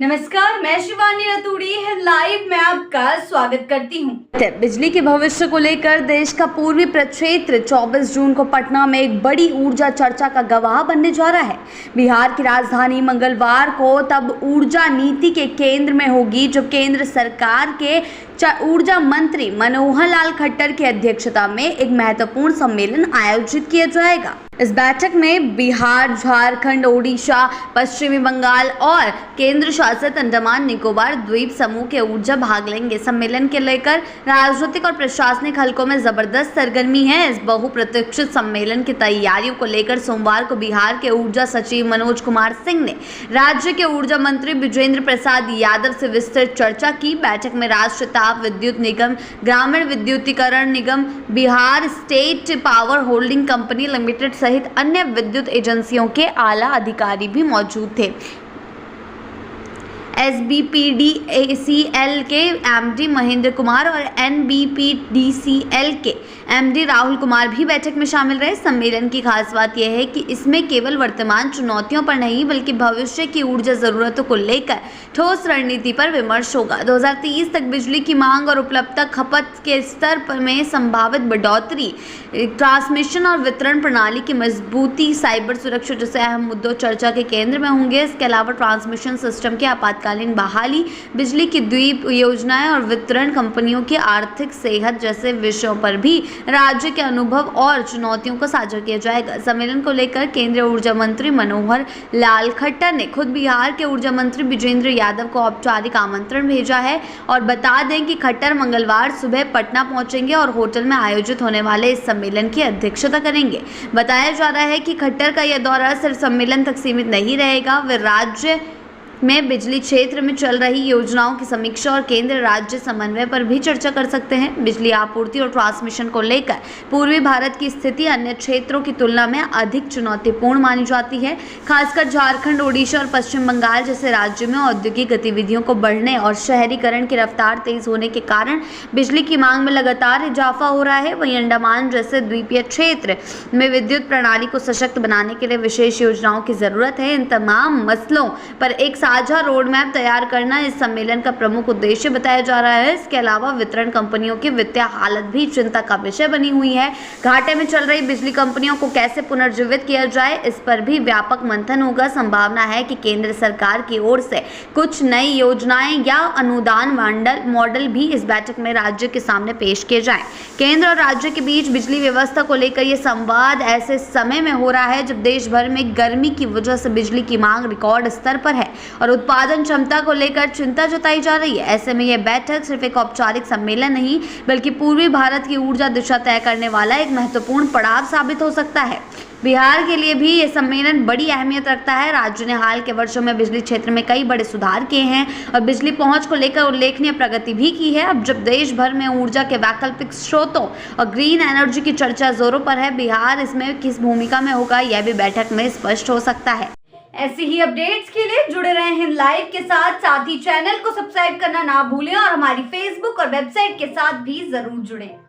नमस्कार, मैं शिवानी रतूड़ी लाइव में आपका स्वागत करती हूँ। बिजली के भविष्य को लेकर देश का पूर्वी प्रक्षेत्र 24 जून को पटना में एक बड़ी ऊर्जा चर्चा का गवाह बनने जा रहा है। बिहार की राजधानी मंगलवार को तब ऊर्जा नीति के केंद्र में होगी जब केंद्र सरकार के ऊर्जा मंत्री मनोहर लाल खट्टर की अध्यक्षता में एक महत्वपूर्ण सम्मेलन आयोजित किया जाएगा। इस बैठक में बिहार, झारखंड, ओडिशा, पश्चिमी बंगाल और केंद्र शासित अंडमान निकोबार द्वीप समूह के ऊर्जा भाग लेंगे। सम्मेलन के लेकर राजनीतिक और प्रशासनिक हलकों में जबरदस्त सरगर्मी है। इस बहुप्रतीक्षित सम्मेलन की तैयारियों को लेकर सोमवार को बिहार के ऊर्जा सचिव मनोज कुमार सिंह ने राज्य के ऊर्जा मंत्री विजेंद्र प्रसाद यादव से विस्तृत चर्चा की। बैठक में राष्ट्रीय ताप विद्युत निगम, ग्रामीण विद्युतीकरण निगम, Bihar state power holding company limited सहित अन्य विद्युत एजेंसियों के आला अधिकारी भी मौजूद थे। SBPDCL के MD महेंद्र कुमार और NBPDCL के MD राहुल कुमार भी बैठक में शामिल रहे। सम्मेलन की खास बात यह है कि इसमें केवल वर्तमान चुनौतियों पर नहीं बल्कि भविष्य की ऊर्जा जरूरतों को लेकर ठोस रणनीति पर विमर्श होगा। 2030 तक बिजली की मांग और उपलब्धता खपत के स्तर में संभावित बढ़ोतरी, ट्रांसमिशन और वितरण प्रणाली की मजबूती, साइबर सुरक्षा जैसे अहम मुद्दों चर्चा के केंद्र में होंगे। इसके अलावा ट्रांसमिशन सिस्टम के आपातकालीन बहाली, बिजली की द्वीप योजनाएं और वितरण कंपनियों की आर्थिक सेहत जैसे विषयों पर भी राज्य के अनुभव और चुनौतियों को साझा किया जाएगा। सम्मेलन को लेकर केंद्रीय ऊर्जा मंत्री मनोहर लाल खट्टर ने खुद बिहार के ऊर्जा मंत्री विजेंद्र यादव को औपचारिक आमंत्रण भेजा है। और बता दें कि खट्टर मंगलवार सुबह पटना पहुंचेंगे और होटल में आयोजित होने वाले इस सम्मेलन की अध्यक्षता करेंगे। बताया जा रहा है कि खट्टर का यह दौरा सिर्फ सम्मेलन तक सीमित नहीं रहेगा। वे राज्य में बिजली क्षेत्र में चल रही योजनाओं की समीक्षा और केंद्र राज्य समन्वय पर भी चर्चा कर सकते हैं। बिजली आपूर्ति और ट्रांसमिशन को लेकर पूर्वी भारत की स्थिति अन्य क्षेत्रों की तुलना में अधिक चुनौतीपूर्ण मानी जाती है। खासकर झारखंड, ओडिशा और पश्चिम बंगाल जैसे राज्यों में औद्योगिक गतिविधियों को बढ़ने और शहरीकरण की रफ्तार तेज होने के कारण बिजली की मांग में लगातार इजाफा हो रहा है। वहीं अंडमान जैसे द्वीपीय क्षेत्र में विद्युत प्रणाली को सशक्त बनाने के लिए विशेष योजनाओं की जरूरत है। इन तमाम मसलों पर एक साझा रोड मैप तैयार करना इस सम्मेलन का प्रमुख उद्देश्य बताया जा रहा है। इसके अलावा वितरण कंपनियों की वित्तीय हालत भी चिंता का विषय बनी हुई है। घाटे में चल रही बिजली कंपनियों को कैसे पुनर्जीवित किया जाए, इस पर भी व्यापक मंथन होगा। संभावना है कि केंद्र सरकार की ओर से कुछ नई योजनाएं या अनुदान मॉडल भी इस बैठक में राज्य के सामने पेश किए जाए। केंद्र और राज्य के बीच बिजली व्यवस्था को लेकर यह संवाद ऐसे समय में हो रहा है जब देश भर में गर्मी की वजह से बिजली की मांग रिकॉर्ड स्तर पर है और उत्पादन क्षमता को लेकर चिंता जताई जा रही है। ऐसे में यह बैठक सिर्फ एक औपचारिक सम्मेलन नहीं बल्कि पूर्वी भारत की ऊर्जा दिशा तय करने वाला एक महत्वपूर्ण पड़ाव साबित हो सकता है। बिहार के लिए भी यह सम्मेलन बड़ी अहमियत रखता है। राज्य ने हाल के वर्षों में बिजली क्षेत्र में कई बड़े सुधार किए हैं और बिजली पहुंच को लेकर उल्लेखनीय प्रगति भी की है। अब जब देश भर में ऊर्जा के वैकल्पिक स्रोतों और ग्रीन एनर्जी की चर्चा जोरों पर है, बिहार इसमें किस भूमिका में होगा यह भी बैठक में स्पष्ट हो सकता है। ऐसी ही अपडेट्स के लिए जुड़े रहे हैं लाइव के साथ ही चैनल को सब्सक्राइब करना ना भूलें और हमारी फेसबुक और वेबसाइट के साथ भी जरूर जुड़ें।